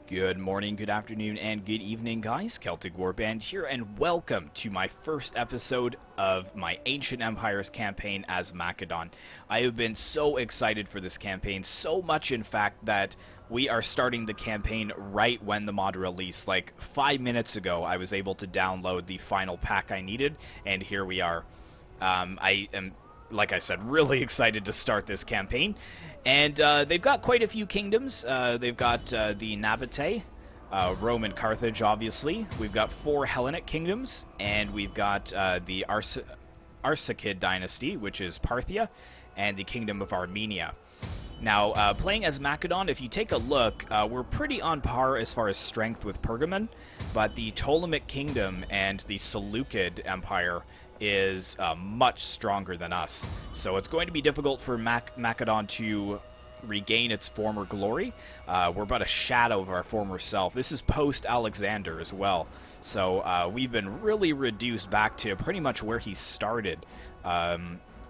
Good morning, good afternoon, and good evening, guys. Celtic Warband here, and welcome to my first episode of my Ancient Empires campaign as Makedon. I have been so excited for this campaign, so much in fact that we are starting the campaign right when the mod released. Like 5 minutes ago, I was able to download the final pack I needed, and here we are. I am, like I said, really excited to start this campaign. And they've got quite a few kingdoms. They've got the Nabatea, Rome and Carthage, obviously. We've got 4 Hellenic kingdoms, and we've got the Arsacid dynasty, which is Parthia, and the Kingdom of Armenia. Now, playing as Makedon, if you take a look, we're pretty on par as far as strength with Pergamon, but the Ptolemic kingdom and the Seleucid Empire is much stronger than us. So it's going to be difficult for Makedon to regain its former glory. We're but a shadow of our former self. This is post-Alexander as well. So we've been really reduced back to pretty much where he started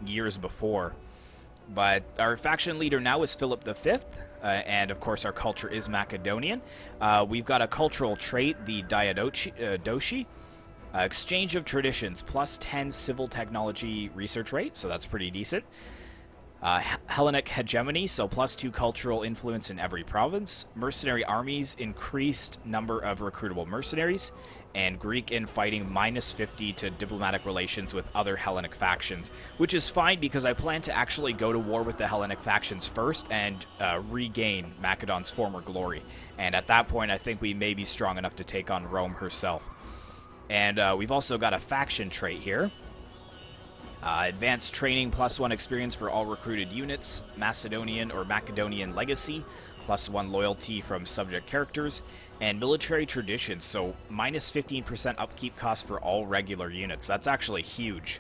years before. But our faction leader now is Philip V, and of course our culture is Macedonian. We've got a cultural trait, the Diadochi. Exchange of traditions, plus 10 civil technology research rate, so that's pretty decent. Hellenic hegemony, so plus 2 cultural influence in every province. Mercenary armies, increased number of recruitable mercenaries. And Greek infighting, minus 50 to diplomatic relations with other Hellenic factions, which is fine because I plan to actually go to war with the Hellenic factions first and regain Makedon's former glory. And at that point, I think we may be strong enough to take on Rome herself. And we've also got a faction trait here. Advanced training, plus 1 experience for all recruited units. Macedonian or Makedonian legacy, plus 1 loyalty from subject characters. And military traditions, so minus 15% upkeep cost for all regular units. That's actually huge.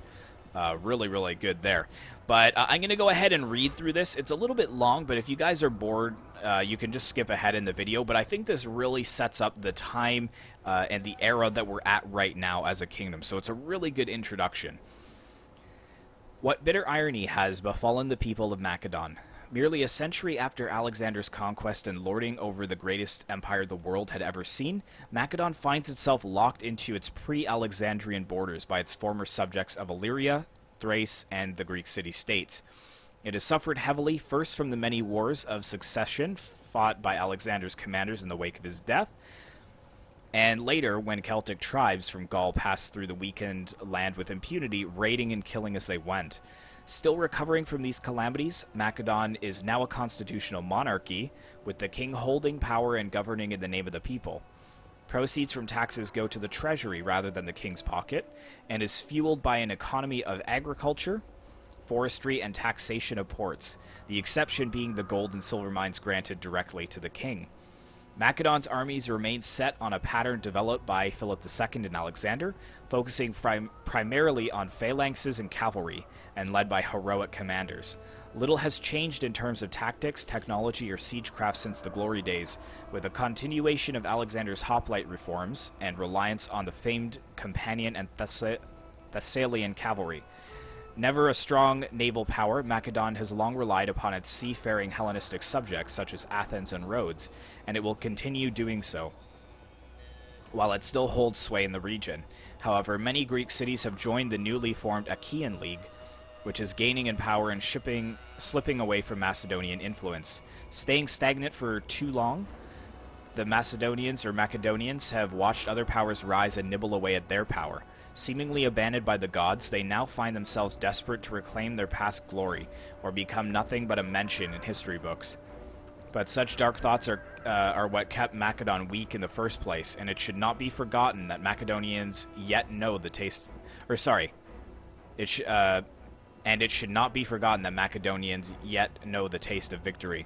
Really, really good there. But I'm going to go ahead and read through this. It's a little bit long, but if you guys are bored, you can just skip ahead in the video. But I think this really sets up the time and the era that we're at right now as a kingdom. So it's a really good introduction. What bitter irony has befallen the people of Makedon? Merely a century after Alexander's conquest and lording over the greatest empire the world had ever seen, Makedon finds itself locked into its pre-Alexandrian borders by its former subjects of Illyria, Thrace, and the Greek city-states. It has suffered heavily, first from the many wars of succession fought by Alexander's commanders in the wake of his death, and later when Celtic tribes from Gaul passed through the weakened land with impunity, raiding and killing as they went. Still recovering from these calamities, Makedon is now a constitutional monarchy, with the king holding power and governing in the name of the people. Proceeds from taxes go to the treasury rather than the king's pocket, and is fueled by an economy of agriculture, forestry, and taxation of ports, the exception being the gold and silver mines granted directly to the king. Makedon's armies remain set on a pattern developed by Philip II and Alexander, focusing primarily on phalanxes and cavalry, and led by heroic commanders. Little has changed in terms of tactics, technology, or siegecraft since the glory days, with a continuation of Alexander's hoplite reforms and reliance on the famed Campanian and Thessalian cavalry. Never a strong naval power, Makedon has long relied upon its seafaring Hellenistic subjects such as Athens and Rhodes, and it will continue doing so, while it still holds sway in the region. However, many Greek cities have joined the newly formed Achaean League, which is gaining in power and slipping away from Macedonian influence. Staying stagnant for too long, the Macedonians or Makedonians have watched other powers rise and nibble away at their power. Seemingly abandoned by the gods, they now find themselves desperate to reclaim their past glory, or become nothing but a mention in history books. But such dark thoughts are what kept Makedon weak in the first place, and it should not be forgotten that Macedonians yet know the taste... And it should not be forgotten that Macedonians yet know the taste of victory.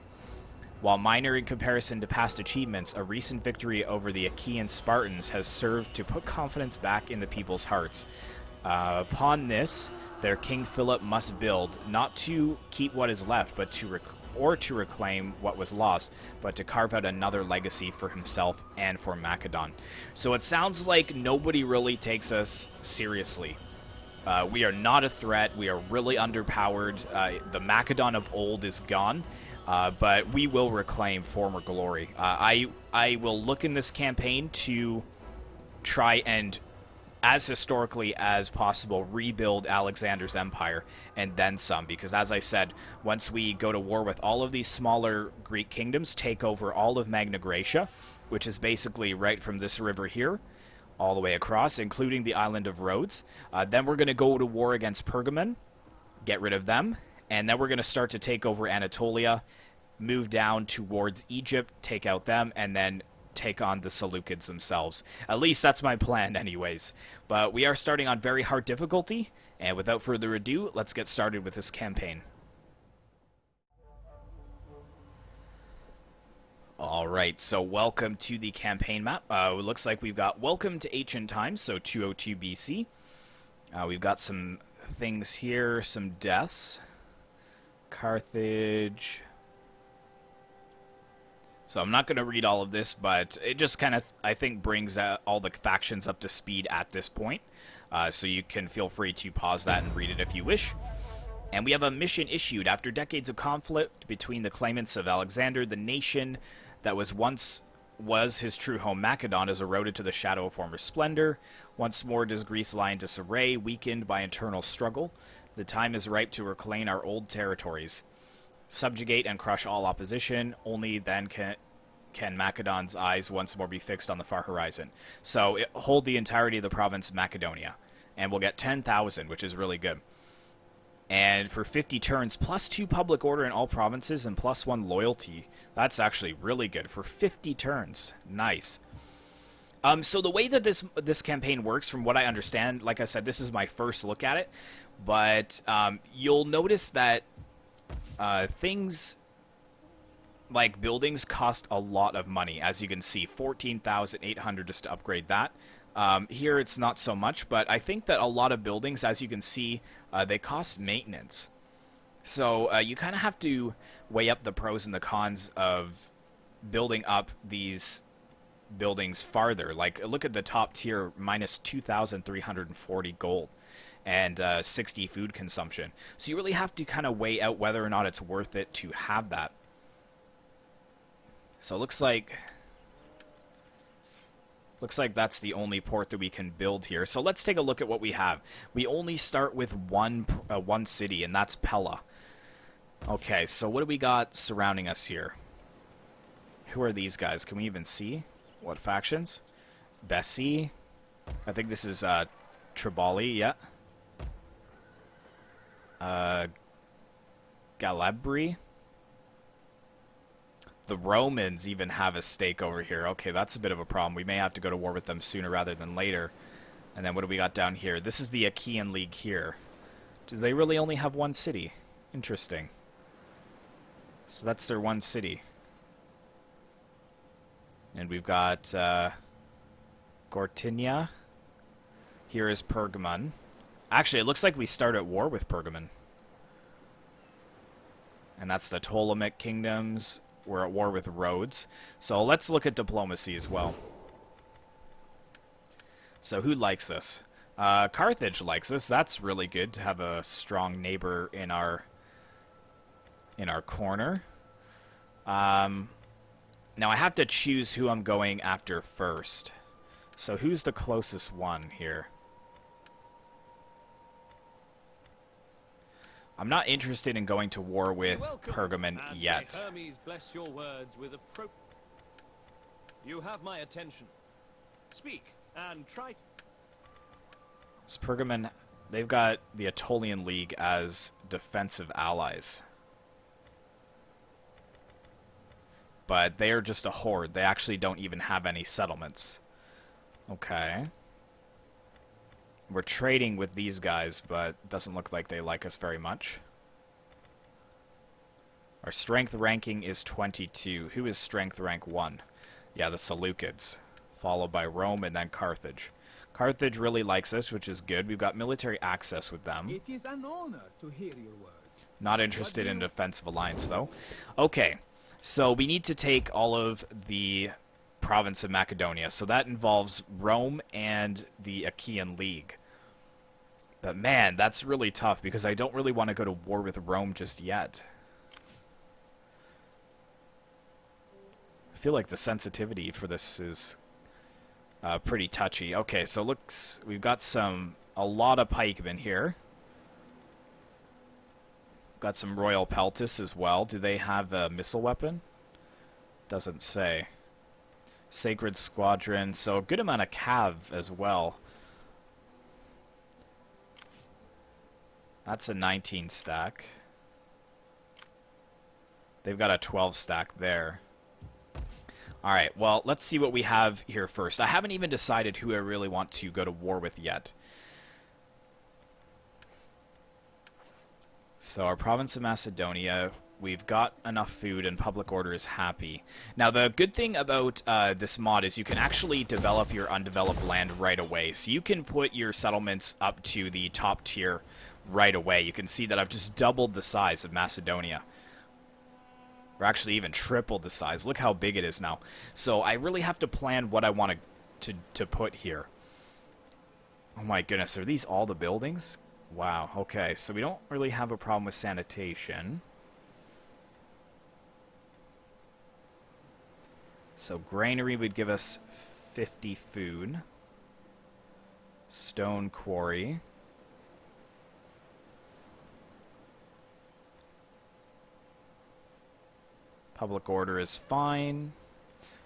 While minor in comparison to past achievements, a recent victory over the Achaean Spartans has served to put confidence back in the people's hearts. Upon this, their King Philip must build, not to keep what is left, but to reclaim what was lost, but to carve out another legacy for himself and for Makedon. So it sounds like nobody really takes us seriously. We are not a threat. We are really underpowered. The Makedon of old is gone. but we will reclaim former glory. I will look in this campaign to try and, as historically as possible, rebuild Alexander's empire and then some, because as I said, once we go to war with all of these smaller Greek kingdoms, take over all of Magna Graecia, which is basically right from this river here all the way across, including the island of Rhodes, then we're going to go to war against Pergamon, get rid of them, and then we're going to start to take over Anatolia, move down towards Egypt, take out them, and then take on the Seleucids themselves. At least that's my plan anyways. But we are starting on very hard difficulty, and without further ado, let's get started with this campaign. Alright, so welcome to the campaign map. It looks like we've got Welcome to Ancient Times, so 202 BC. We've got some things here, some deaths. Carthage. So I'm not going to read all of this, but it just kind of, I think, brings all the factions up to speed at this point. So you can feel free to pause that and read it if you wish. And we have a mission issued. After decades of conflict between the claimants of Alexander, the nation that was his true home, Makedon, is eroded to the shadow of former splendor. Once more does Greece lie in disarray, weakened by internal struggle. The time is ripe to reclaim our old territories. Subjugate and crush all opposition. Only then can Makedon's eyes once more be fixed on the far horizon. So hold the entirety of the province Macedonia. And we'll get 10,000, which is really good. And for 50 turns, +2 public order in all provinces and +1 loyalty. That's actually really good for 50 turns. Nice. So the way that this campaign works, from what I understand, like I said, this is my first look at it, but you'll notice that things like buildings cost a lot of money. As you can see, 14,800 just to upgrade that. Here it's not so much, but I think that a lot of buildings, as you can see, they cost maintenance. So you kind of have to weigh up the pros and the cons of building up these buildings farther. Like, look at the top tier, minus 2,340 gold and 60 food consumption. So you really have to kind of weigh out whether or not it's worth it to have that. So it looks like that's the only port that we can build here. So let's take a look at what we have. We only start with one city, and that's Pella. Okay, so what do we got surrounding us here? Who are these guys? Can we even see what factions? Bessie. I think this is Tribali, yeah. Galabri. The Romans even have a stake over here. Okay, that's a bit of a problem. We may have to go to war with them sooner rather than later. And then what do we got down here? This is the Achaean League here. Do they really only have one city? Interesting. So that's their one city. And we've got Gortynia. Here is Pergamon. Actually, it looks like we start at war with Pergamon. And that's the Ptolemic kingdoms. We're at war with Rhodes. So let's look at diplomacy as well. So who likes us? Carthage likes us. That's really good to have a strong neighbor in our corner. Now I have to choose who I'm going after first. So who's the closest one here? I'm not interested in going to war with Pergamon yet. Hermes bless your words with you have my attention. Speak and try. So Pergamon, they've got the Aetolian League as defensive allies. But they are just a horde. They actually don't even have any settlements. Okay. We're trading with these guys, but it doesn't look like they like us very much. Our strength ranking is 22. Who is strength rank 1? Yeah, the Seleucids. Followed by Rome and then Carthage. Carthage really likes us, which is good. We've got military access with them. It is an honor to hear your words. Not interested in defensive alliance, though. Okay, so we need to take all of the province of Macedonia. So that involves Rome and the Achaean League. But man, that's really tough because I don't really want to go to war with Rome just yet. feel like the sensitivity for this is pretty touchy. Okay, so looks we've got a lot of pikemen here. Got some Royal Peltis as well. Do they have a missile weapon? Doesn't say. Sacred Squadron, so a good amount of cav as well. That's a 19 stack. They've got a 12 stack there. Alright, well, let's see what we have here first. I haven't even decided who I really want to go to war with yet. So our province of Macedonia, we've got enough food and public order is happy. Now the good thing about this mod is you can actually develop your undeveloped land right away. So you can put your settlements up to the top tier right away. You can see that I've just doubled the size of Macedonia. Or actually even tripled the size. Look how big it is now. So I really have to plan what I want to put here. Oh my goodness, are these all the buildings? Wow, okay, so we don't really have a problem with sanitation. So granary would give us 50 food. Stone quarry. Public order is fine.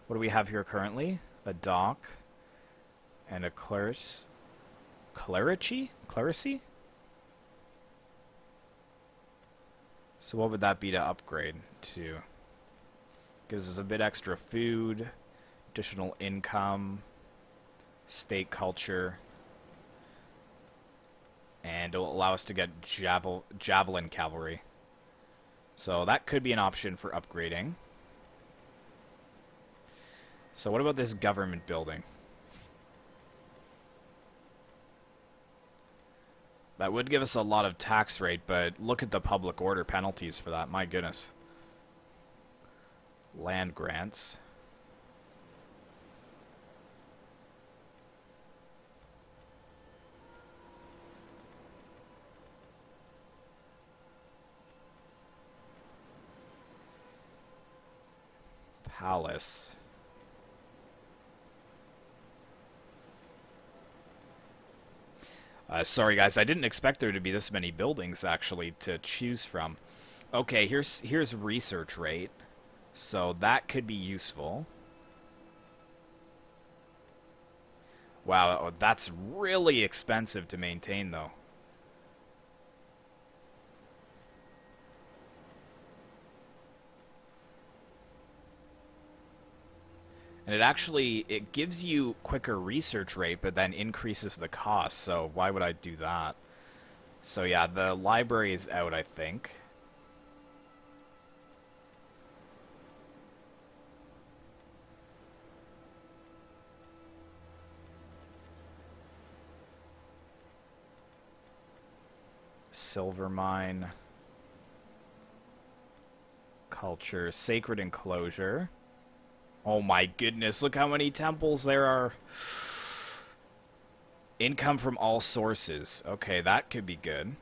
What do we have here currently? A dock. And a clerici? Clerici? So what would that be to upgrade to? Gives us a bit extra food, additional income, state culture, and it'll allow us to get javelin cavalry. So that could be an option for upgrading. So what about this government building? That would give us a lot of tax rate, but look at the public order penalties for that. My goodness. Land grants. Palace. Sorry guys, I didn't expect there to be this many buildings actually to choose from. Okay, here's research rate. So that could be useful. Wow, that's really expensive to maintain though. And it gives you quicker research rate, but then increases the cost, so why would I do that? So yeah, the library is out, I think. Silver mine. Culture. Sacred Enclosure. Oh my goodness, look how many temples there are. Income from all sources. Okay, that could be good.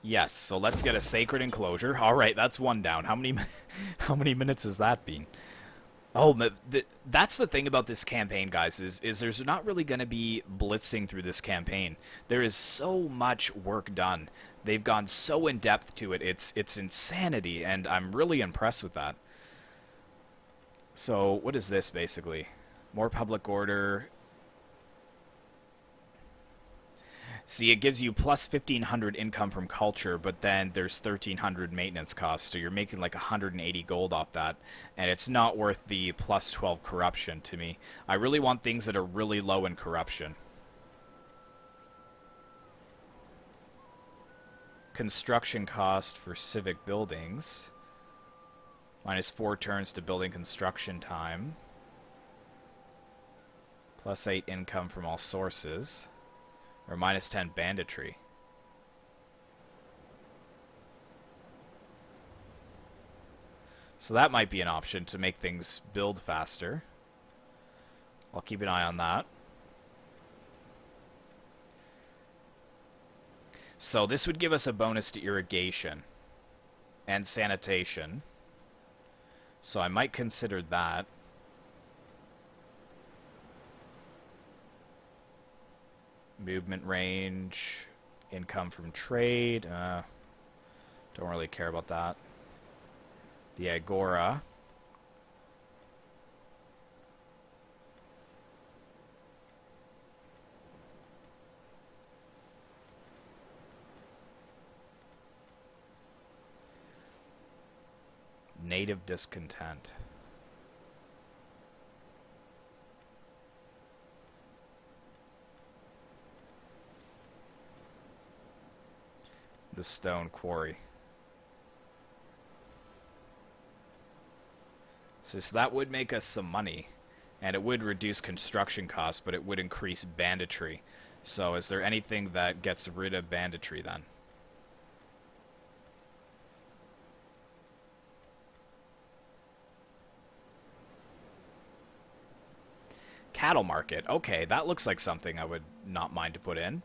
Yes, so let's get a Sacred Enclosure. Alright, that's one down. How many minutes has that been? Oh, that's the thing about this campaign, guys, is there's not really going to be blitzing through this campaign. There is so much work done. They've gone so in-depth to it. It's insanity, and I'm really impressed with that. So, what is this, basically? More public order. See, it gives you plus 1,500 income from culture, but then there's 1,300 maintenance costs, so you're making like 180 gold off that, and it's not worth the plus 12 corruption to me. I really want things that are really low in corruption. Construction cost for civic buildings. Minus 4 turns to building construction time. Plus 8 income from all sources. Or minus 10 banditry. So that might be an option to make things build faster. I'll keep an eye on that. So this would give us a bonus to irrigation. and sanitation. So I might consider that. Movement range, income from trade. Don't really care about that. The Agora. Native discontent. The stone quarry. So that would make us some money, and it would reduce construction costs, but it would increase banditry. So is there anything that gets rid of banditry then? Cattle market. Okay, that looks like something I would not mind to put in.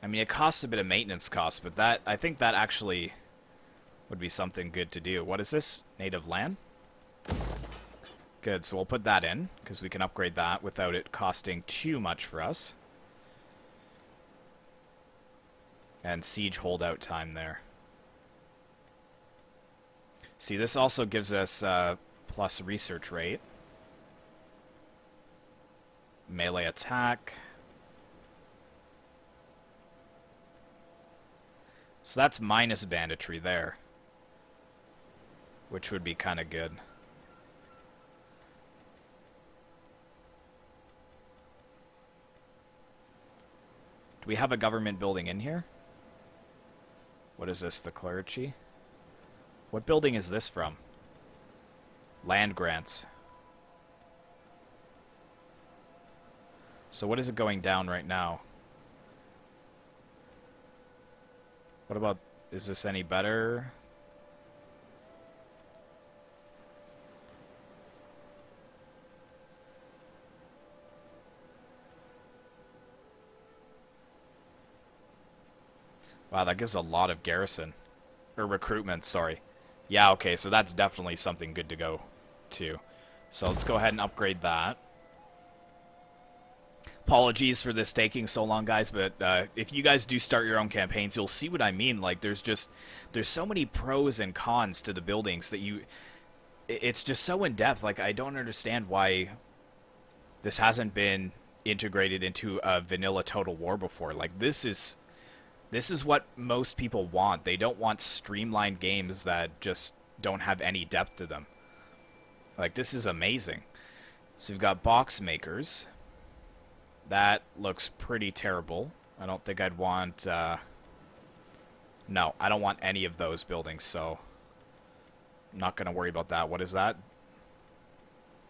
I mean, it costs a bit of maintenance costs, but that I think that actually would be something good to do. What is this? Native land? Good, so we'll put that in, because we can upgrade that without it costing too much for us. And siege holdout time there. See, this also gives us plus research rate. Melee attack. So that's minus banditry there, which would be kind of good. Do we have a government building in here? What is this, the clergy? What building is this from? Land grants. So what is it going down right now? What about, is this any better? Wow, that gives a lot of garrison. Or recruitment, sorry. Yeah, okay, so that's definitely something good to go to. So let's go ahead and upgrade that. Apologies for this taking so long, guys, but if you guys do start your own campaigns, you'll see what I mean. Like, there's so many pros and cons to the buildings that it's just so in-depth. Like, I don't understand why this hasn't been integrated into a vanilla Total War before. Like, this is what most people want. They don't want streamlined games that just don't have any depth to them. Like, this is amazing. So we've got box makers. That looks pretty terrible. I don't think I'd want... No, I don't want any of those buildings, so... I'm not going to worry about that. What is that?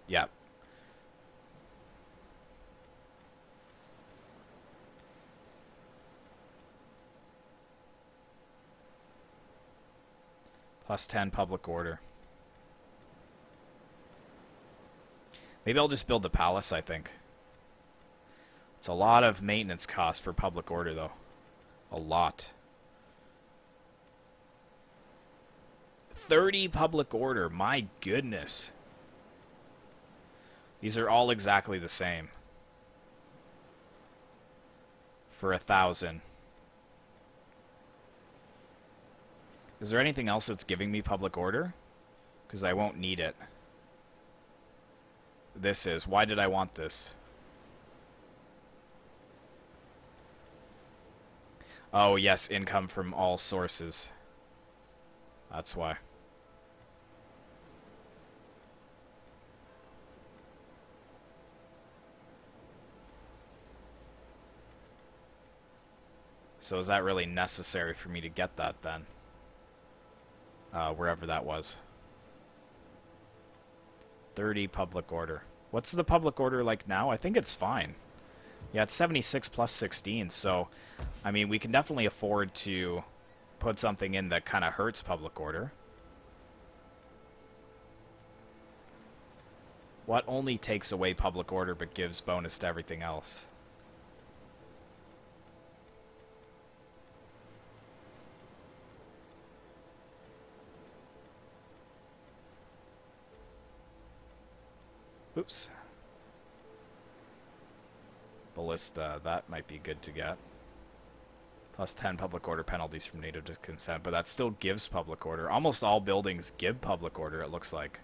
Yeah. Plus 10 public order. Maybe I'll just build the palace, I think. It's a lot of maintenance cost for public order, though. A lot. 30 public order, my goodness. These are all exactly the same. For 1,000. Is there anything else that's giving me public order? Because I won't need it. This is. Why did I want this? Oh, yes, income from all sources. That's why. So is that really necessary for me to get that then? Wherever that was. 30 public order. What's the public order like now? I think it's fine. Yeah, it's 76 plus 16, so, I mean, we can definitely afford to put something in that kind of hurts public order. What only takes away public order but gives bonus to everything else? Oops. Ballista, that might be good to get. Plus 10 public order penalties from native consent, but that still gives public order. Almost all buildings give public order, it looks like.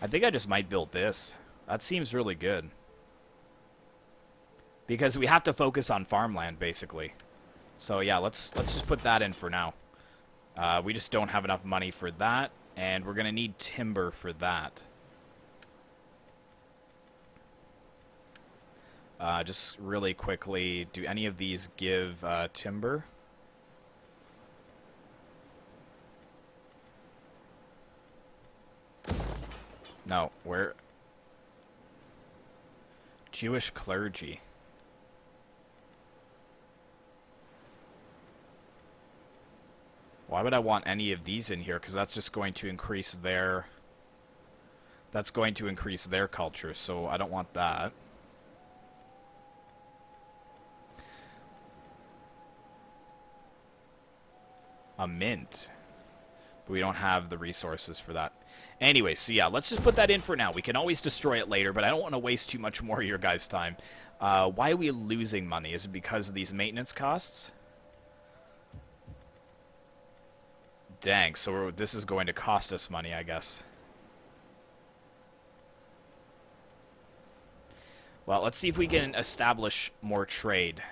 I think I just might build this. That seems really good. Because we have to focus on farmland, basically. So yeah, let's just put that in for now. We just don't have enough money for that, and we're going to need timber for that. Just really quickly, do any of these give timber? No, where? Jewish clergy. Why would I want any of these in here? Because that's just going to increase their... That's going to increase their culture, so I don't want that. A mint. But we don't have the resources for that. Anyway, so yeah, let's just put that in for now. We can always destroy it later, but I don't want to waste too much more of your guys' time. Why are we losing money? Is it because of these maintenance costs? Dang, so this is going to cost us money, I guess. Well, let's see if we can establish more trade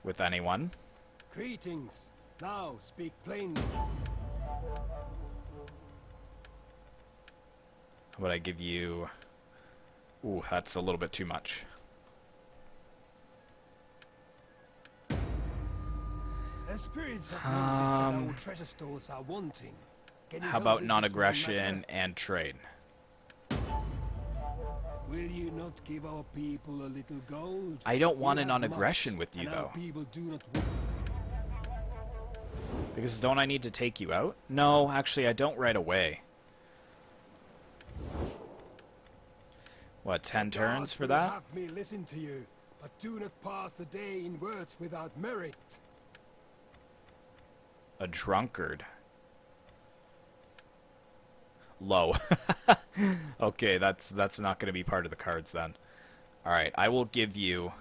with anyone. Greetings. Now speak plainly. How about I give you... Ooh, that's a little bit too much. The spirits have noticed that our treasure stores are wanting. Can you How help about with this non-aggression matter? and trade? Will you not give our people a little gold? I don't want We a have non-aggression much, with you, and our though. people do not want. Because don't I need to take you out? No, actually, I don't right away. What, 10 The turns gods for will that? Have me listen to you, but do not pass the day in words without merit. A drunkard. Low. Okay, that's not going to be part of the cards then. Alright, I will give you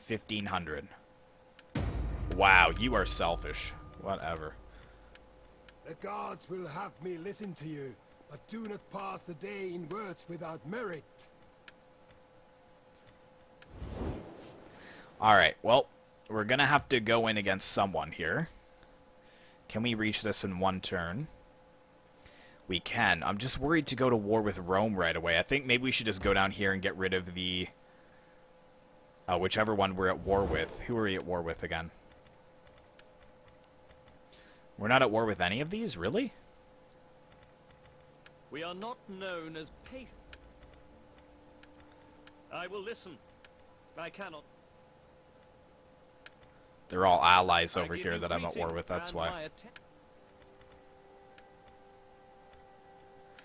1,500. Wow, you are selfish. Whatever. The gods will have me listen to you, but do not pass the day in words without merit. Alright, well, we're going to have to go in against someone here. Can we reach this in one turn? We can. I'm just worried to go to war with Rome right away. I think maybe we should just go down here and get rid of the... whichever one we're at war with. Who are we at war with again? We're not at war with any of these? Really? We are not known as patient. I will listen. I cannot. They're all allies I over give here you that I'm at war greeting with, that's and why. my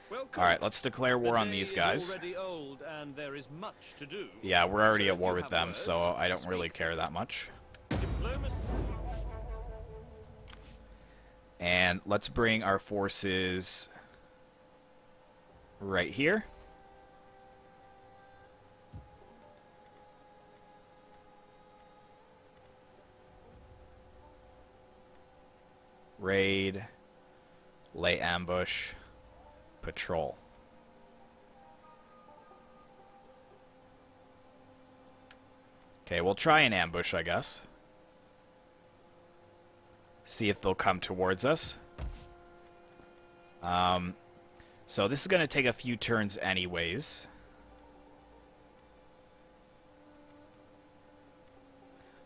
Welcome. Alright, let's declare war The on day these is guys. already old, and there is much to do. Yeah, we're already So at if war you with have them, words, so I don't really speak care them. that much. Diplomacy. And let's bring our forces right here. Raid, lay ambush, patrol. Okay, we'll try an ambush, I guess. See if they'll come towards us. So this is going to take a few turns anyways.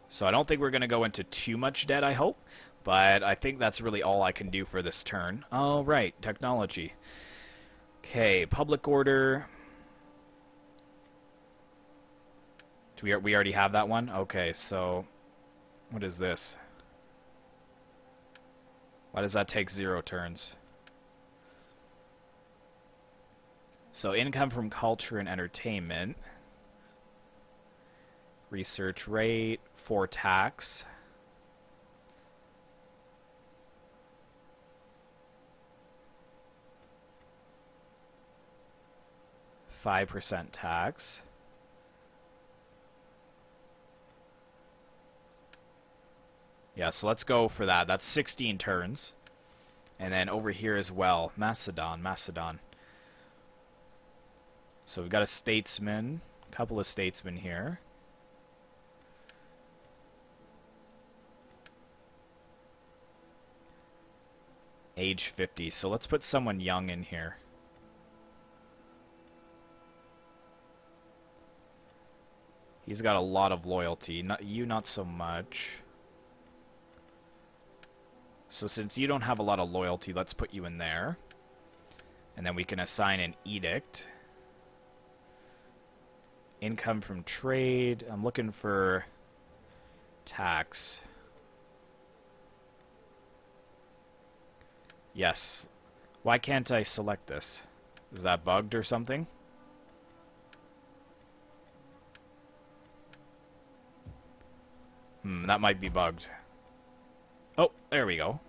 So I don't think we're going to go into too much debt, I hope. But I think that's really all I can do for this turn. Oh, right. Technology. Okay, public order. Do we already have that one? Okay, so... What is this? Why does that take 0 turns? So income from culture and entertainment. Research rate, 4 tax. %5 tax. Yeah, so let's go for that. That's 16 turns. And then over here as well, Macedon. So we've got a statesman, a couple of statesmen here. Age 50. So let's put someone young in here. He's got a lot of loyalty. Not so much. So since you don't have a lot of loyalty, let's put you in there. And then we can assign an edict. Income from trade. I'm looking for tax. Yes. Why can't I select this? Is that bugged or something? That might be bugged. Oh, there we go.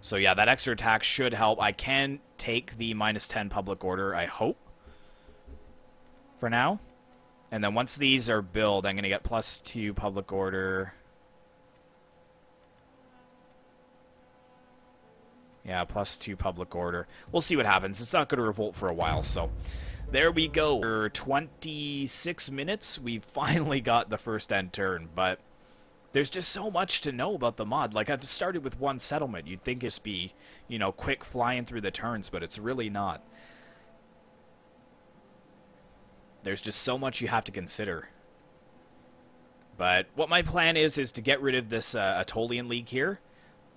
So yeah, that extra tax should help. I can take the -10 public order, I hope. For now. And then once these are billed, I'm going to get +2 public order. Yeah, +2 public order. We'll see what happens. It's not going to revolt for a while, so... There we go. For 26 minutes, we finally got the first end turn, but there's just so much to know about the mod. Like, I've started with 1 settlement. You'd think it'd be, you know, quick flying through the turns, but it's really not. There's just so much you have to consider. But what my plan is to get rid of this Aetolian League here,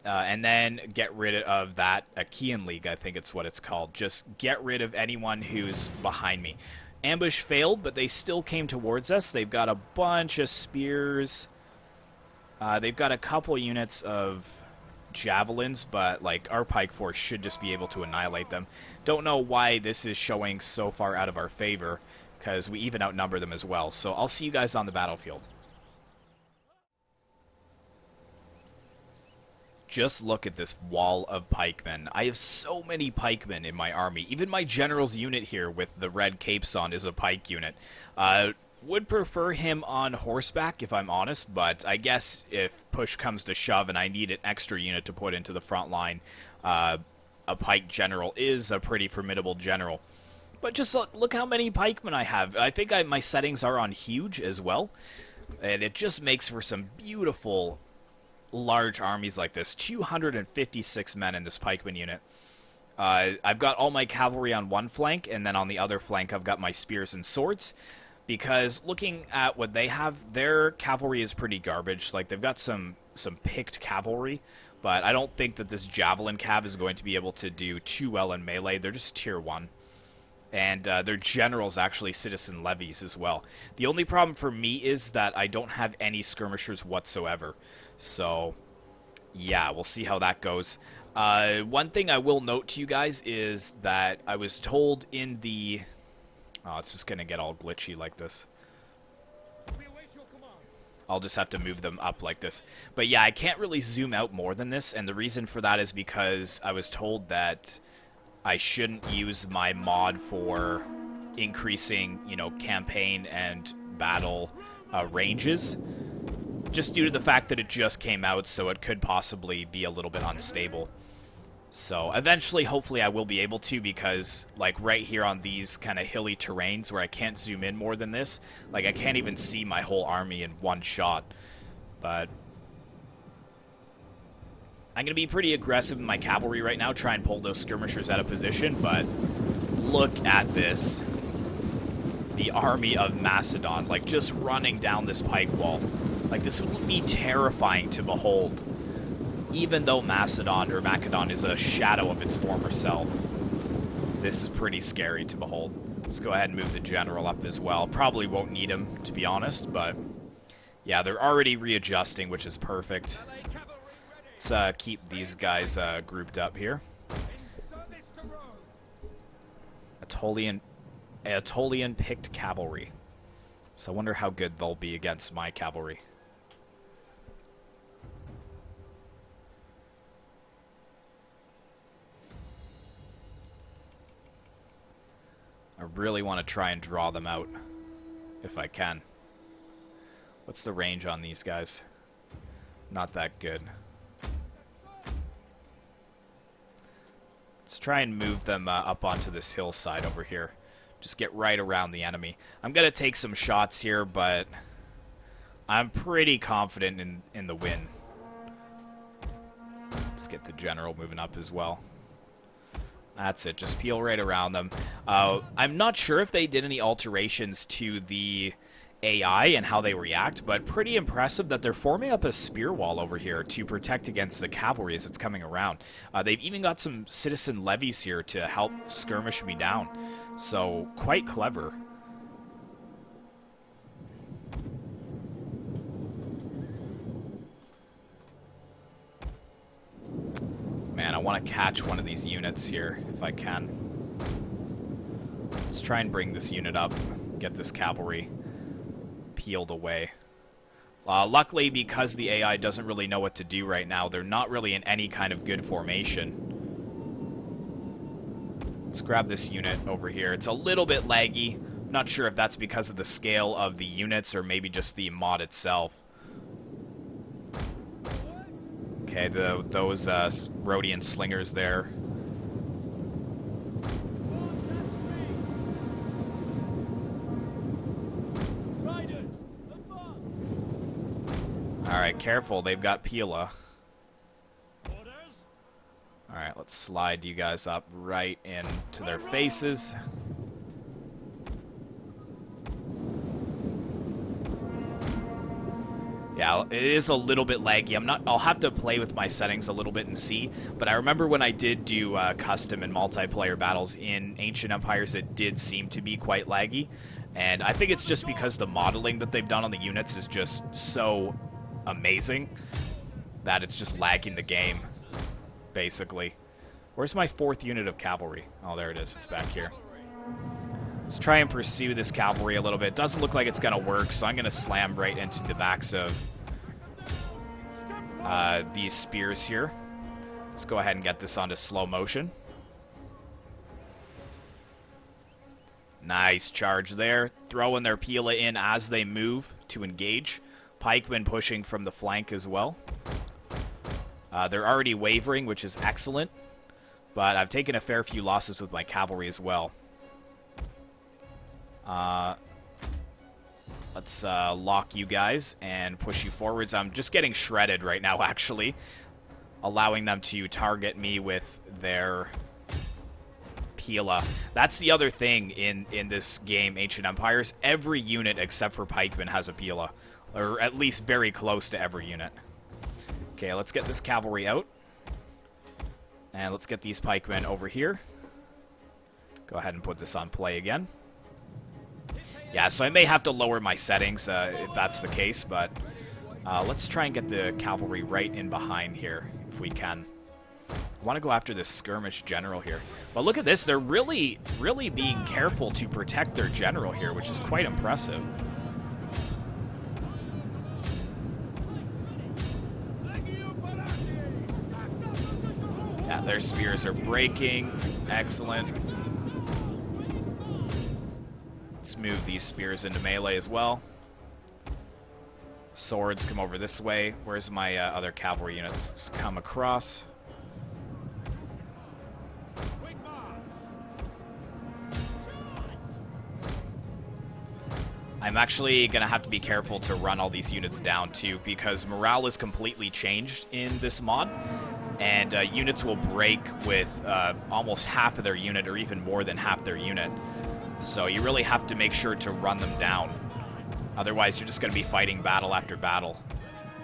and then get rid of that Achaean League, I think it's what it's called. Just get rid of anyone who's behind me. Ambush failed, but they still came towards us. They've got a bunch of spears. They've got a couple units of javelins, but like our pike force should just be able to annihilate them. Don't know why this is showing so far out of our favor, because we even outnumber them as well. So I'll see you guys on the battlefield. Just look at this wall of pikemen. I have so many pikemen in my army. Even my general's unit here with the red capes on is a pike unit. Would prefer him on horseback, if I'm honest, but I guess if push comes to shove and I need an extra unit to put into the front line, a pike general is a pretty formidable general. But just look how many pikemen I have. I think my settings are on huge as well, and it just makes for some beautiful large armies like this. 256 men in this pikeman unit. I've got all my cavalry on one flank, and then on the other flank I've got my spears and swords, because looking at what they have, their cavalry is pretty garbage. Like, they've got some picked cavalry, but I don't think that this javelin cav is going to be able to do too well in melee. They're just tier 1. And their general's actually citizen levies as well. The only problem for me is that I don't have any skirmishers whatsoever. So, yeah, we'll see how that goes. One thing I will note to you guys is that I was told in the... Oh, it's just going to get all glitchy like this. I'll just have to move them up like this. But yeah, I can't really zoom out more than this, and the reason for that is because I was told that I shouldn't use my mod for increasing, you know, campaign and battle ranges, just due to the fact that it just came out, so it could possibly be a little bit unstable. So eventually, hopefully, I will be able to, because like right here on these kind of hilly terrains where I can't zoom in more than this, like I can't even see my whole army in one shot. But I'm going to be pretty aggressive in my cavalry right now, try and pull those skirmishers out of position, but look at this. The army of Macedon, like, just running down this pike wall. Like, this would be terrifying to behold, even though Makedon is a shadow of its former self. This is pretty scary to behold. Let's go ahead and move the general up as well. Probably won't need him, to be honest, but yeah, they're already readjusting, which is perfect. Let's keep these guys grouped up here. Aetolian picked cavalry. So I wonder how good they'll be against my cavalry. I really want to try and draw them out, if I can. What's the range on these guys? Not that good. Let's try and move them up onto this hillside over here. Just get right around the enemy. I'm going to take some shots here, but I'm pretty confident in the win. Let's get the general moving up as well. That's it. Just peel right around them. I'm not sure if they did any alterations to the AI and how they react, but pretty impressive that they're forming up a spear wall over here to protect against the cavalry as it's coming around. They've even got some citizen levies here to help skirmish me down. So, quite clever. Man, I want to catch one of these units here, if I can. Let's try and bring this unit up, get this cavalry peeled away. Luckily, because the AI doesn't really know what to do right now, they're not really in any kind of good formation. Let's grab this unit over here. It's a little bit laggy. I'm not sure if that's because of the scale of the units or maybe just the mod itself. Okay, those Rhodian slingers there. Alright, careful. They've got Pila. Alright, let's slide you guys up right into their faces. Yeah, it is a little bit laggy. I'll have to play with my settings a little bit and see, but I remember when I did do custom and multiplayer battles in Ancient Empires, it did seem to be quite laggy, and I think it's just because the modeling that they've done on the units is just so amazing that it's just lagging the game, basically. Where's my 4th unit of cavalry? Oh, there it is. It's back here. Let's try and pursue this cavalry a little bit. Doesn't look like it's going to work, so I'm going to slam right into the backs of these spears here. Let's go ahead and get this onto slow motion. Nice charge there. Throwing their Pila in as they move to engage. Pikemen pushing from the flank as well. They're already wavering, which is excellent. But I've taken a fair few losses with my cavalry as well. Let's lock you guys and push you forwards. I'm just getting shredded right now, actually. Allowing them to target me with their Pila. That's the other thing in this game, Ancient Empires. Every unit except for pikemen has a Pila. Or at least very close to every unit. Okay, let's get this cavalry out. And let's get these pikemen over here. Go ahead and put this on play again. Yeah, so I may have to lower my settings if that's the case, but let's try and get the cavalry right in behind here, if we can. I want to go after this skirmish general here. But look at this, they're really, really being careful to protect their general here, which is quite impressive. Yeah, their spears are breaking. Excellent. Let's move these spears into melee as well. Swords come over this way. Where's my other cavalry units? Let's come across. I'm actually going to have to be careful to run all these units down too, because morale is completely changed in this mod. And units will break with almost half of their unit or even more than half their unit. So you really have to make sure to run them down. Otherwise, you're just going to be fighting battle after battle.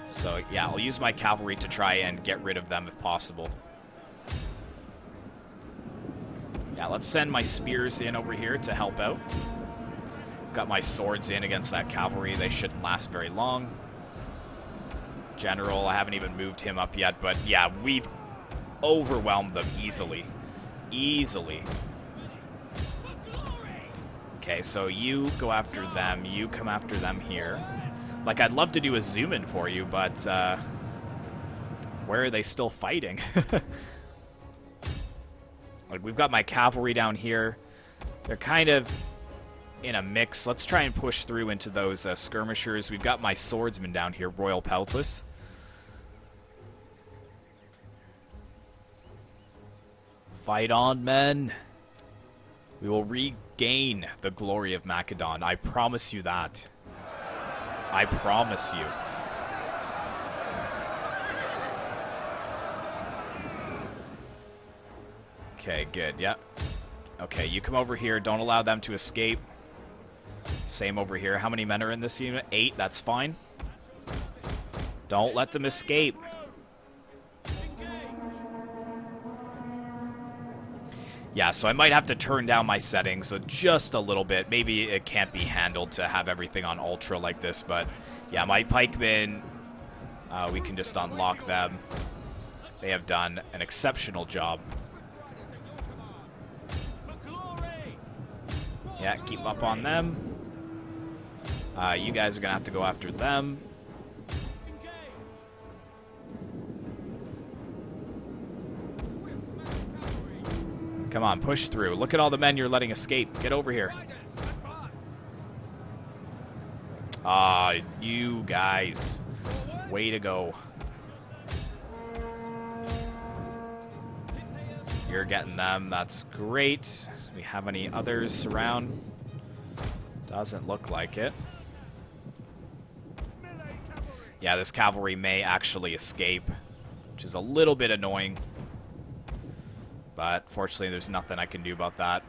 So yeah, I'll use my cavalry to try and get rid of them if possible. Yeah, let's send my spears in over here to help out. Got my swords in against that cavalry. They shouldn't last very long. general. I haven't even moved him up yet, but yeah, we've overwhelmed them easily. Easily. Okay, so you go after them. You come after them here. Like, I'd love to do a zoom-in for you, but, where are they still fighting? Like, we've got my cavalry down here. They're kind of in a mix. Let's try and push through into those skirmishers. We've got my swordsman down here, Royal Peltus. Fight on, men. We will regain the glory of Makedon. I promise you that. I promise you. Okay, good. Yep. Okay, you come over here. Don't allow them to escape. Same over here. How many men are in this unit? 8. That's fine. Don't let them escape. Yeah, so I might have to turn down my settings just a little bit. Maybe it can't be handled to have everything on ultra like this, but yeah, my pikemen, we can just unlock them. They have done an exceptional job. Yeah, keep up on them. You guys are going to have to go after them. Come on, push through. Look at all the men you're letting escape. Get over here. Ah, you guys. Way to go. You're getting them. That's great. Do we have any others around? Doesn't look like it. Yeah, this cavalry may actually escape, which is a little bit annoying. But fortunately, there's nothing I can do about that.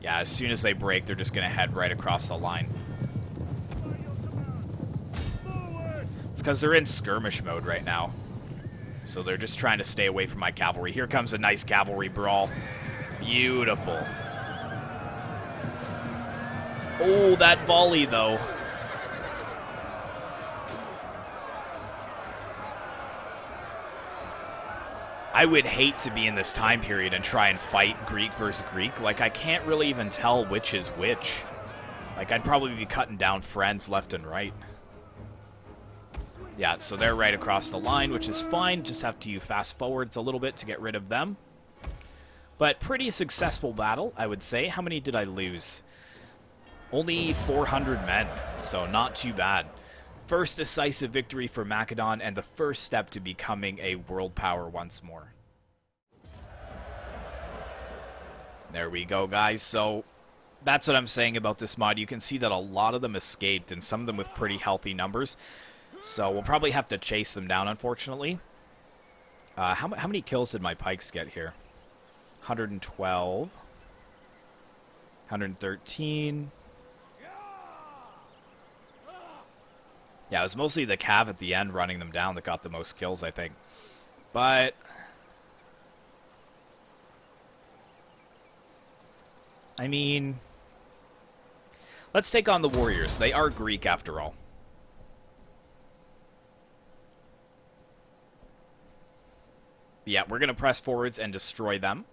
Yeah, as soon as they break, they're just going to head right across the line. It's because they're in skirmish mode right now. So they're just trying to stay away from my cavalry. Here comes a nice cavalry brawl. Beautiful. Oh, that volley, though. I would hate to be in this time period and try and fight Greek versus Greek. Like, I can't really even tell which is which. Like, I'd probably be cutting down friends left and right. Yeah, so they're right across the line, which is fine. Just have to fast forwards a little bit to get rid of them. But pretty successful battle, I would say. How many did I lose? Only 400 men, so not too bad. First decisive victory for Makedon and the first step to becoming a world power once more. There we go, guys. So that's what I'm saying about this mod. You can see that a lot of them escaped, and some of them with pretty healthy numbers. So we'll probably have to chase them down, unfortunately. How many kills did my pikes get here? 112. 113. Yeah, it was mostly the cav at the end running them down that got the most kills, I think. But I mean, let's take on the warriors. They are Greek after all. Yeah, we're going to press forwards and destroy them.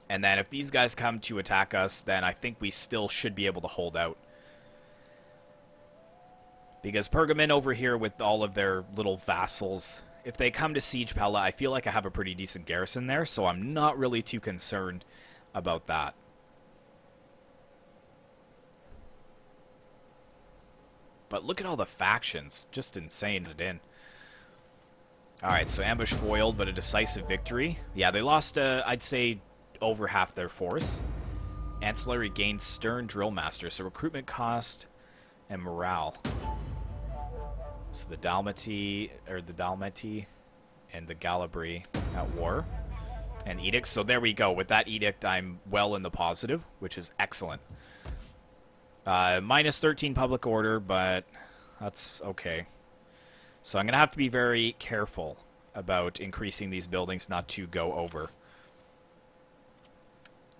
And then if these guys come to attack us, then I think we still should be able to hold out. Because Pergamon over here with all of their little vassals, if they come to siege Pella, I feel like I have a pretty decent garrison there, so I'm not really too concerned about that. But look at all the factions. Just insane it in. Alright, so ambush foiled, but a decisive victory. Yeah, they lost, I'd say, over half their force. Ancillary gained Stern Drill Master, so recruitment cost and morale. So the Dalmati and the Galabri at war. And edicts. So there we go. With that edict, I'm well in the positive, which is excellent. Minus 13 public order, but that's okay. So I'm going to have to be very careful about increasing these buildings not to go over.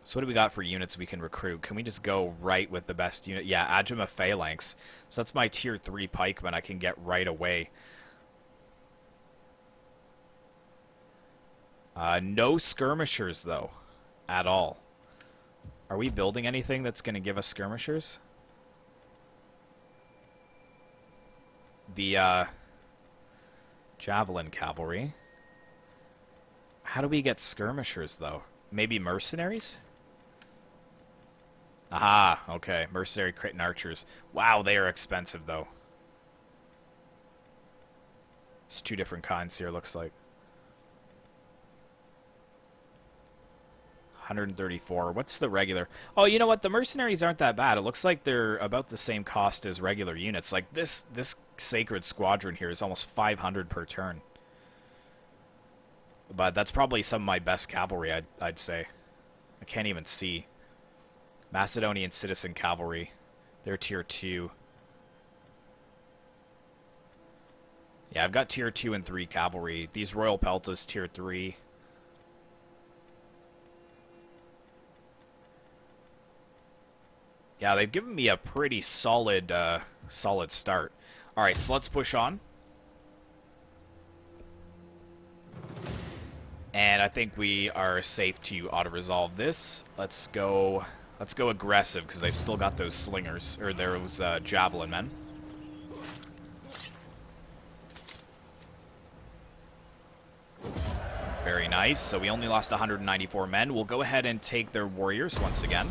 So what do we got for units we can recruit? Can we just go right with the best unit? Yeah, Agima Phalanx. So that's my tier 3 pikeman I can get right away. No skirmishers, though. At all. Are we building anything that's going to give us skirmishers? The, javelin cavalry. How do we get skirmishers, though? Maybe mercenaries? Aha, okay. Mercenary crit and archers. Wow, they are expensive, though. It's two different kinds here, looks like. 134. What's the regular? Oh, you know what? The mercenaries aren't that bad. It looks like they're about the same cost as regular units. Like, this sacred squadron here is almost 500 per turn. But that's probably some of my best cavalry, I'd say. I can't even see. Macedonian citizen cavalry. They're tier 2. Yeah, I've got tier 2 and 3 cavalry. These Royal Peltas, tier 3. Yeah, they've given me a pretty solid, solid start. Alright, so let's push on. And I think we are safe to auto-resolve this. Let's go aggressive, because they've still got those slingers, or those javelin men. Very nice. So we only lost 194 men. We'll go ahead and take their warriors once again.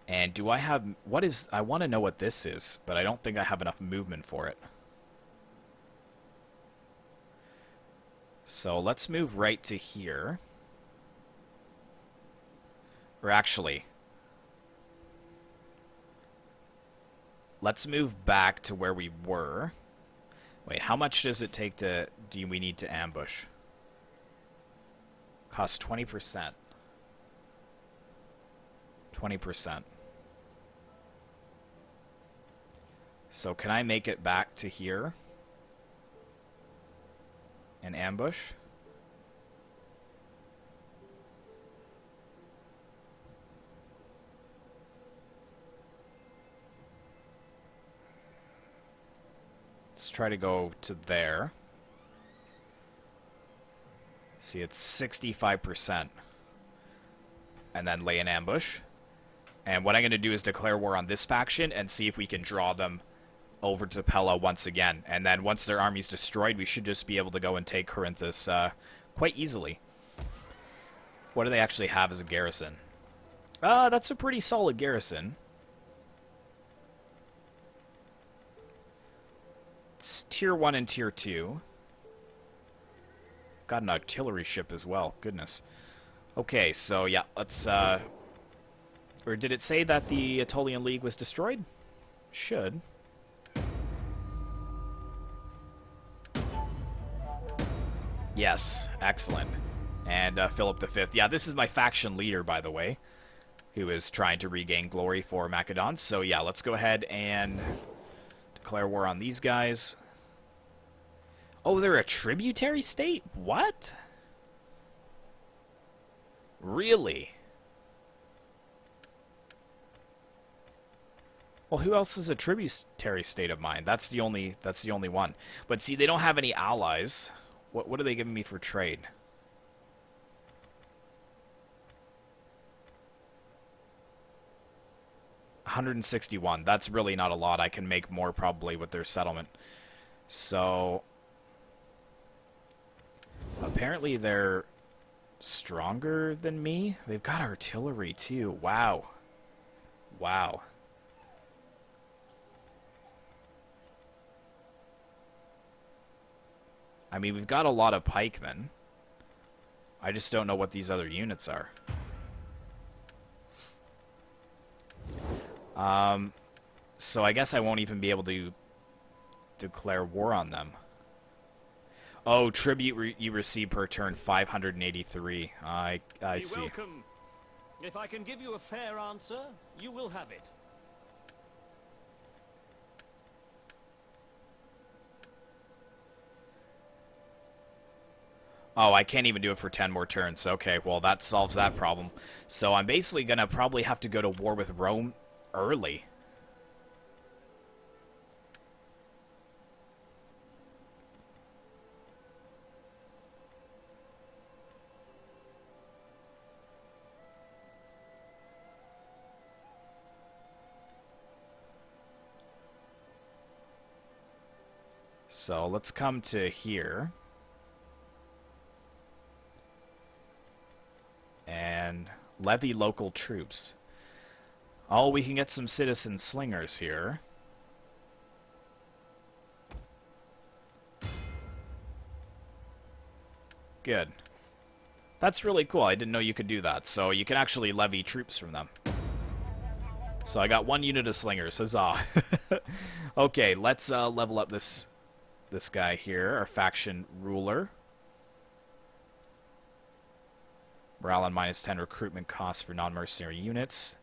And do I have... What is... I want to know what this is, but I don't think I have enough movement for it. So let's move right to here. Or actually... Let's move back to where we were. Wait, how much does it take to... Do we need to ambush? Costs 20%. 20%. So can I make it back to here? And ambush? Let's try to go to there. See, it's 65%. And then lay an ambush. And what I'm going to do is declare war on this faction and see if we can draw them over to Pella once again. And then once their army's destroyed, we should just be able to go and take Corinthus quite easily. What do they actually have as a garrison? That's a pretty solid garrison. It's tier 1 and tier 2. Got an artillery ship as well. Goodness. Okay, so yeah, let's... Or did it say that the Aetolian League was destroyed? Should. Yes, excellent. And Philip V. Yeah, this is my faction leader, by the way, who is trying to regain glory for Makedon. So yeah, let's go ahead and declare war on these guys. Oh, they're a tributary state? What? Really? Well, who else is a tributary state of mine? That's the only one. But see, they don't have any allies. What are they giving me for trade? $161. That's really not a lot. I can make more probably with their settlement. So apparently they're stronger than me. They've got artillery too. Wow. Wow. I mean, we've got a lot of pikemen. I just don't know what these other units are. So I guess I won't even be able to declare war on them. Oh, tribute you receive per turn, 583. I see. Welcome. If I can give you a fair answer, you will have it. Oh, I can't even do it for 10 more turns. Okay, well, that solves that problem. So I'm basically going to probably have to go to war with Rome early. So let's come to here. And levy local troops. Oh, we can get some citizen slingers here. Good. That's really cool. I didn't know you could do that. So you can actually levy troops from them. So I got 1 unit of slingers. Huzzah. Okay, let's level up this guy here, our faction ruler. Morale on -10 recruitment costs for non-mercenary units.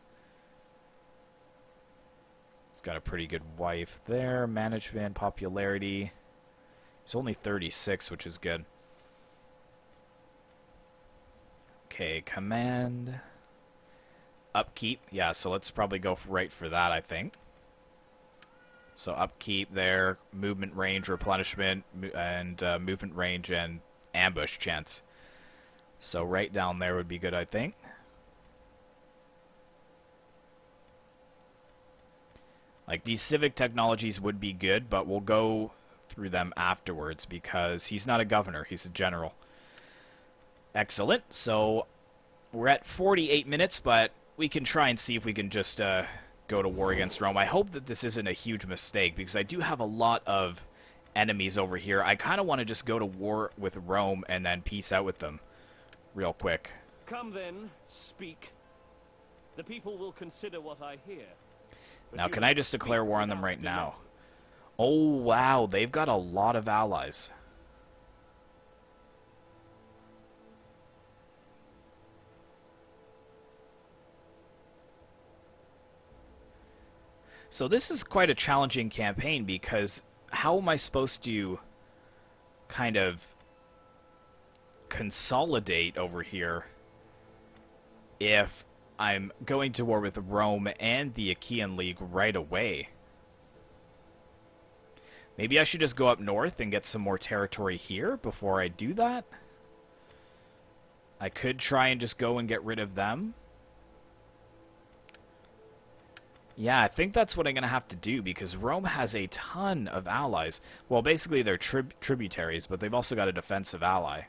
He's got a pretty good wife there. Management, popularity. He's only 36, which is good. Okay, command. Upkeep. Yeah, so let's probably go right for that, I think. So upkeep there, movement range, replenishment, and movement range and ambush chance. So right down there would be good, I think. Like, these civic technologies would be good, but we'll go through them afterwards because he's not a governor, he's a general. Excellent. So we're at 48 minutes, but we can try and see if we can just go to war against Rome. I hope that this isn't a huge mistake because I do have a lot of enemies over here. I kind of want to just go to war with Rome and then peace out with them real quick. Come then, speak. The people will consider what I hear. But Now, you can I must just speak declare war on them without right delay. now? Oh, wow. They've got a lot of allies. So this is quite a challenging campaign because how am I supposed to kind of consolidate over here if I'm going to war with Rome and the Achaean League right away? Maybe I should just go up north and get some more territory here before I do that. I could try and just go and get rid of them. Yeah, I think that's what I'm going to have to do because Rome has a ton of allies. Well, basically they're tributaries, but they've also got a defensive ally.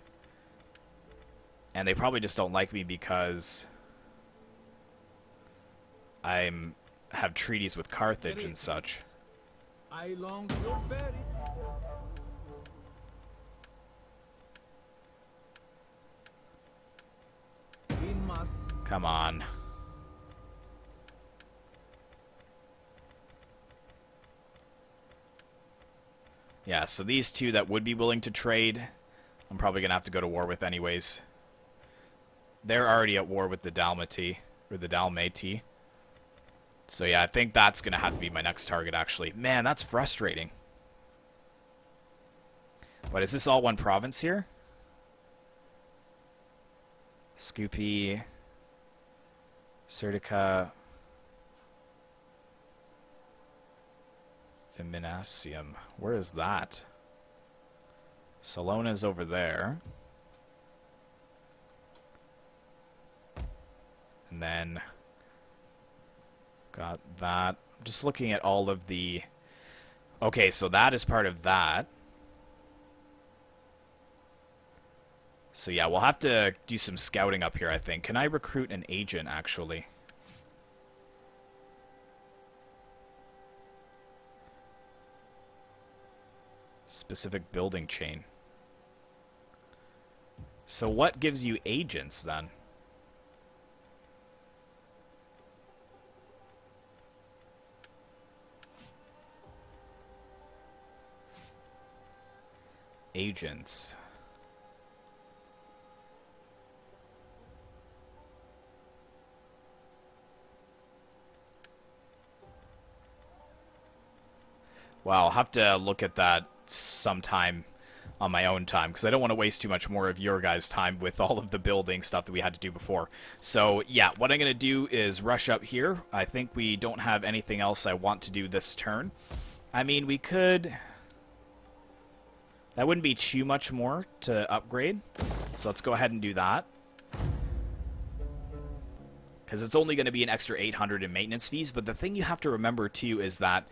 And they probably just don't like me because I have treaties with Carthage and such. I long for very. We must. Come on. Yeah, so these two that would be willing to trade, I'm probably going to have to go to war with anyways. They're already at war with the Dalmati, or the Dalmati. So yeah, I think that's going to have to be my next target, actually. Man, that's frustrating. But is this all one province here? Scoopy, Serdica, Feminacium. Where is that? Salona's over there. And then got that. I'm just looking at all of the... Okay, so that is part of that. So yeah, we'll have to do some scouting up here, I think. Can I recruit an agent, actually? Specific building chain. So what gives you agents, then? Agents. Wow, I'll have to look at that sometime on my own time, because I don't want to waste too much more of your guys' time with all of the building stuff that we had to do before. So, yeah, what I'm going to do is rush up here. I think we don't have anything else I want to do this turn. I mean, we could... That wouldn't be too much more to upgrade, so let's go ahead and do that. Because it's only going to be an extra 800 in maintenance fees, but the thing you have to remember, too, is that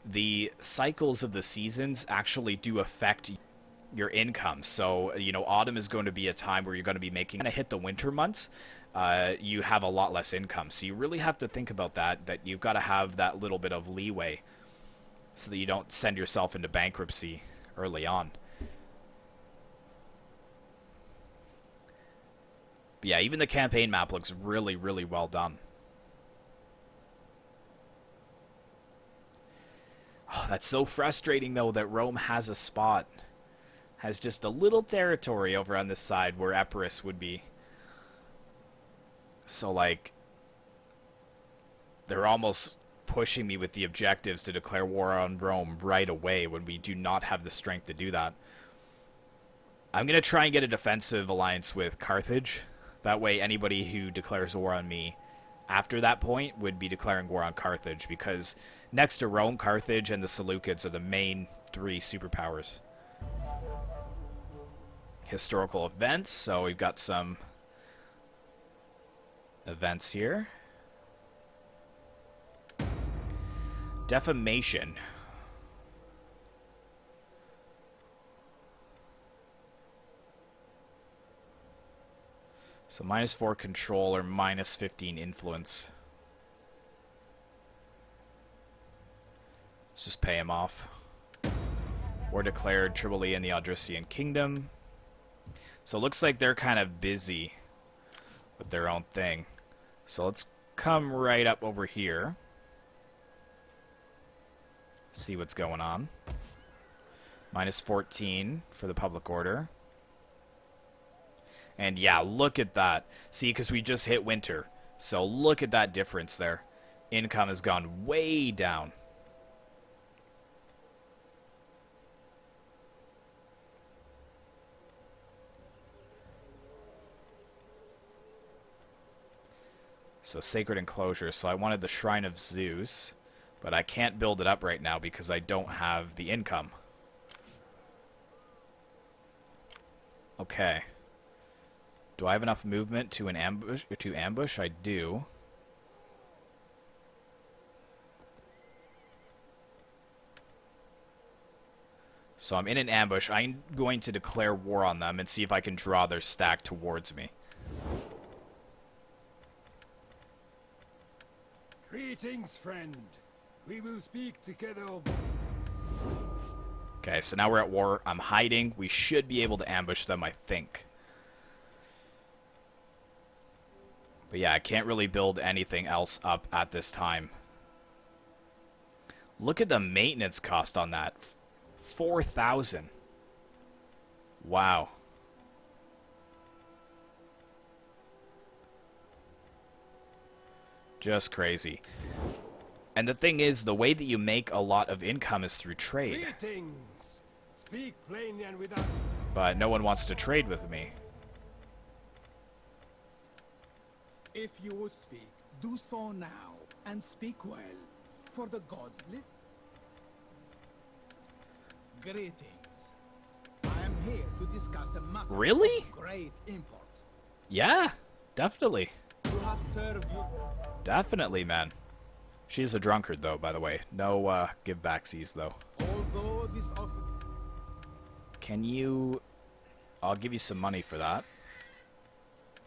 the cycles of the seasons actually do affect your income. So, autumn is going to be a time where you're going to be making, kind of hit the winter months, you have a lot less income. So you really have to think about that you've got to have that little bit of leeway so that you don't send yourself into bankruptcy early on. But yeah, even the campaign map looks really, really well done. Oh, that's so frustrating, though, that Rome has a spot. Has just a little territory over on this side where Epirus would be. So, like, they're almost pushing me with the objectives to declare war on Rome right away when we do not have the strength to do that. I'm going to try and get a defensive alliance with Carthage. That way, anybody who declares war on me after that point would be declaring war on Carthage, because next to Rome, Carthage and the Seleucids are the main three superpowers. Historical events, so we've got some events here. Defamation. So -4 control or -15 influence. Let's just pay him off. War declared Tripoli and the Odrysian Kingdom. So it looks like they're kind of busy with their own thing. So let's come right up over here. See what's going on. -14 for the public order. And yeah, look at that. See, because we just hit winter. So look at that difference there. Income has gone way down. So Sacred Enclosure. So I wanted the Shrine of Zeus, but I can't build it up right now because I don't have the income. Okay. Do I have enough movement to an ambush? To ambush, I do. So I'm in an ambush. I'm going to declare war on them and see if I can draw their stack towards me. Greetings, friend. We will speak together. Okay, so now we're at war. I'm hiding. We should be able to ambush them, I think. But yeah, I can't really build anything else up at this time. Look at the maintenance cost on that. 4,000. Wow. Just crazy. And the thing is, the way that you make a lot of income is through trade. Greetings. Speak plainly and without... But no one wants to trade with me. If you would speak, do so now, and speak well, for the gods live. Greetings. I am here to discuss a matter Really? of great import. Yeah, definitely. You have served you. Definitely, man. She's a drunkard, though, by the way. No give-backsies, though. Although this offer... Can you... I'll give you some money for that.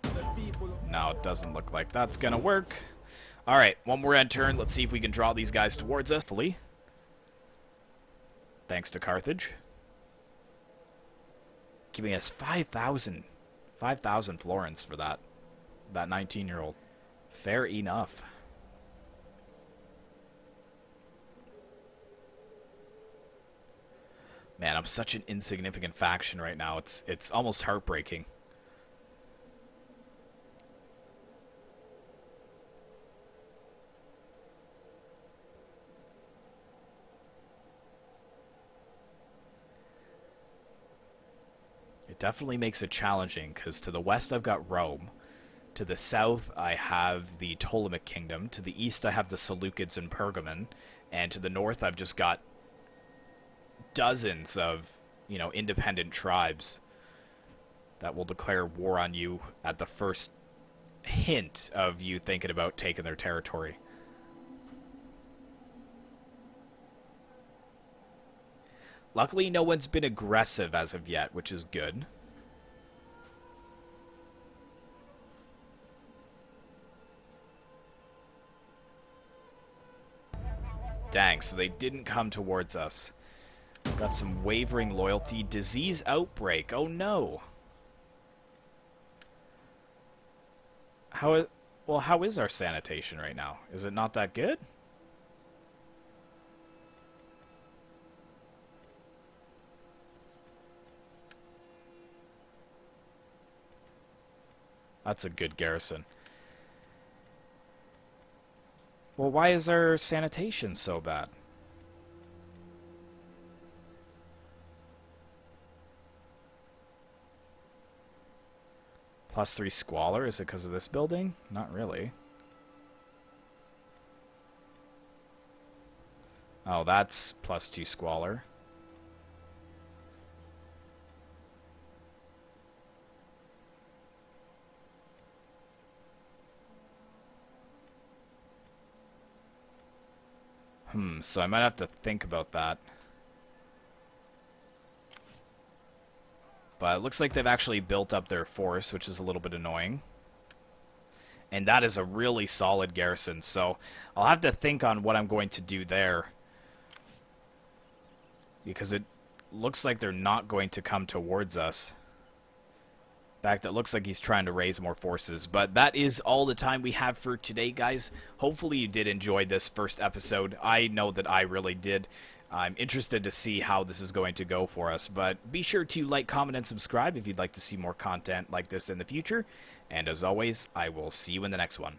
The people... No, it doesn't look like that's gonna work. Alright, one more end turn. Let's see if we can draw these guys towards us. Hopefully. Thanks to Carthage. Giving us 5,000. 5,000 florins for that. That 19-year-old. Fair enough. Man, I'm such an insignificant faction right now. It's almost heartbreaking. It definitely makes it challenging, because to the west I've got Rome. To the south I have the Ptolemic kingdom. To the east I have the Seleucids and Pergamon. And to the north I've just got dozens of, independent tribes that will declare war on you at the first hint of you thinking about taking their territory. Luckily, no one's been aggressive as of yet, which is good. Dang, so they didn't come towards us. Got some wavering loyalty. Disease outbreak. Oh no. How is our sanitation right now? Is it not that good? That's a good garrison. Well, why is our sanitation so bad? +3 squalor? Is it because of this building? Not really. Oh, that's +2 squalor. So I might have to think about that. But it looks like they've actually built up their force, which is a little bit annoying. And that is a really solid garrison, so I'll have to think on what I'm going to do there. Because it looks like they're not going to come towards us. In fact, it looks like he's trying to raise more forces. But that is all the time we have for today, guys. Hopefully you did enjoy this first episode. I know that I really did. I'm interested to see how this is going to go for us. But be sure to like, comment, and subscribe if you'd like to see more content like this in the future. And as always, I will see you in the next one.